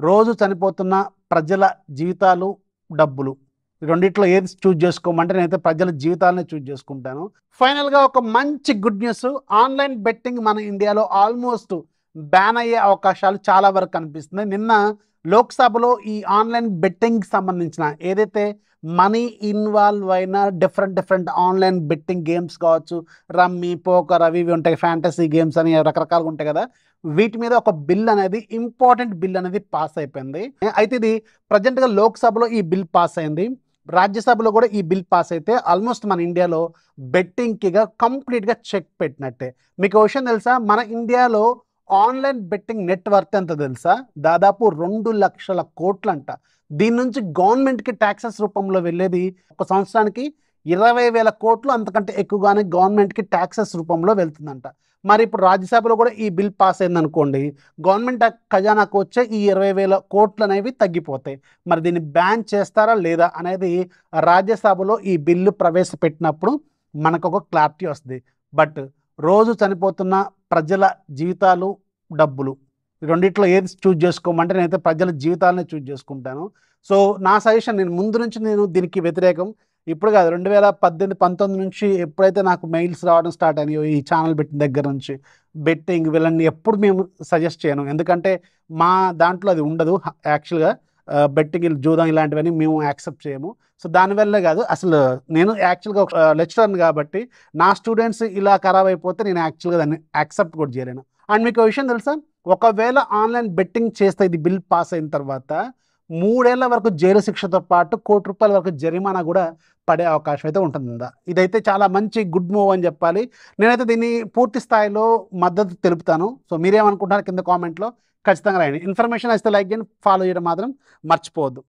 రోజు చనిపోతున్న ప్రజల జీవితాలు, డబ్బులు. ఈ రెండిట్లో ఏది చూజ్ చేసుకోమంటే నేనైతే ప్రజల జీవితాలనే చూజ్ చేసుకుంటాను. ఫైనల్‌గా ఒక మంచి గుడ్ న్యూస్. ఆన్‌లైన్ బెట్టింగ్ మన ఇండియాలో ఆల్మోస్ట్ బ్యాన్ అయ్యే అవకాశాలు చాలా వరకు కనిపిస్తున్నాయి. నిన్న లోక్‌సభలో ఈ ఆన్‌లైన్ బెట్టింగ్‌కి సంబంధించిన ఏదైతే మనీ ఇన్వాల్వ్ అయిన డిఫరెంట్ ఆన్‌లైన్ బెట్టింగ్ గేమ్స్ కావచ్చు, రమ్మీ, పోకర్ అవి ఇవి ఉంటాయి. ఫ్యాంటసీ గేమ్స్ అని రకరకాలుగా ఉంటాయి కదా! వీటి మీద ఒక బిల్ అనేది ఇంపార్టెంట్ బిల్ అనేది పాస్ అయిపోయింది. అయితే ఇది ప్రెజెంట్‌గా లోక్‌సభలో ఈ బిల్ పాస్ అయింది. రాజ్యసభలో కూడా ఈ బిల్ పాస్ అయితే ఆల్మోస్ట్ మన ఇండియాలో బెట్టింగ్‌కిగా కంప్లీట్‌గా చెక్ పెట్టినట్టే. మీకు ఓ విషయం తెలుసా? మన ఇండియాలో ఆన్‌లైన్ బెట్టింగ్ నెట్ వర్త్ ఎంతో తెలుసా? దాదాపు 2,00,000 కోట్లంట. దీని నుంచి గవర్నమెంట్‌కి టాక్సెస్ రూపంలో వెళ్ళేది ఒక సంవత్సరానికి 20,000 కోట్లు అంతకంటే ఎక్కువగానే గవర్నమెంట్‌కి టాక్సెస్ రూపంలో వెళ్తుందంట. మరి ఇప్పుడు రాజ్యసభలో కూడా ఈ బిల్ పాస్ అయిందనుకోండి, గవర్నమెంట్ ఖజానాకు వచ్చే ఈ 20,000 కోట్లనేవి తగ్గిపోతాయి. మరి దీన్ని బ్యాన్ చేస్తారా లేదా అనేది రాజ్యసభలో ఈ బిల్లు ప్రవేశపెట్టినప్పుడు మనకొక క్లారిటీ వస్తది. బట్ రోజు చనిపోతున్న ప్రజల జీవితాలు, డబ్బులు. ఈ రెండిట్లో ఏది చూజ్ చేసుకోమంటే నేనైతే ప్రజల జీవితాలనే చూజ్ చేసుకుంటాను. సో, నా సజెషన్ నేను ముందు నుంచి నేను దీనికి వ్యతిరేకం. ఇప్పుడు కాదు 2018, 19 నుంచి ఎప్పుడైతే నాకు మెయిల్స్ రావడం స్టార్ట్ అయినాయో ఈ ఛానల్ పెట్టిన దగ్గర నుంచి బెట్టింగ్ వీళ్ళని ఎప్పుడు మేము సజెస్ట్ చేయను. ఎందుకంటే మా దాంట్లో అది ఉండదు. యాక్చువల్‌గా బెట్టింగ్, జూదం ఇలాంటివన్నీ మేము యాక్సెప్ట్ చేయము. సో, దానివల్లే కాదు అసలు నేను యాక్చువల్‌గా ఒక లెక్చరర్‌ని కాబట్టి నా స్టూడెంట్స్ ఇలా ఖరాబ్ అయిపోతే నేను యాక్చువల్‌గా దాన్ని యాక్సెప్ట్ కూడా చేయలేను. అండ్ మీకు విషయం తెలుసా? ఒకవేళ ఆన్‌లైన్ బెట్టింగ్ చేస్తే ఇది బిల్ పాస్ అయిన తర్వాత 3 ఏళ్ల వరకు జైలు శిక్షతో పాటు ₹1,00,00,000 వరకు జరిమానా కూడా పడే అవకాశం అయితే ఉంటుందా. ఇదైతే చాలా మంచి గుడ్ మూవ్ అని చెప్పాలి. నేనైతే దీన్ని పూర్తి స్థాయిలో మద్దతు తెలుపుతాను. సో, మీరేమనుకుంటున్నారు కింద కామెంట్‌లో ఖచ్చితంగా రాయండి. ఇన్ఫర్మేషన్ నచ్చితే లైక్ చేయండి, ఫాలో చేయడం మాత్రం మర్చిపోవద్దు.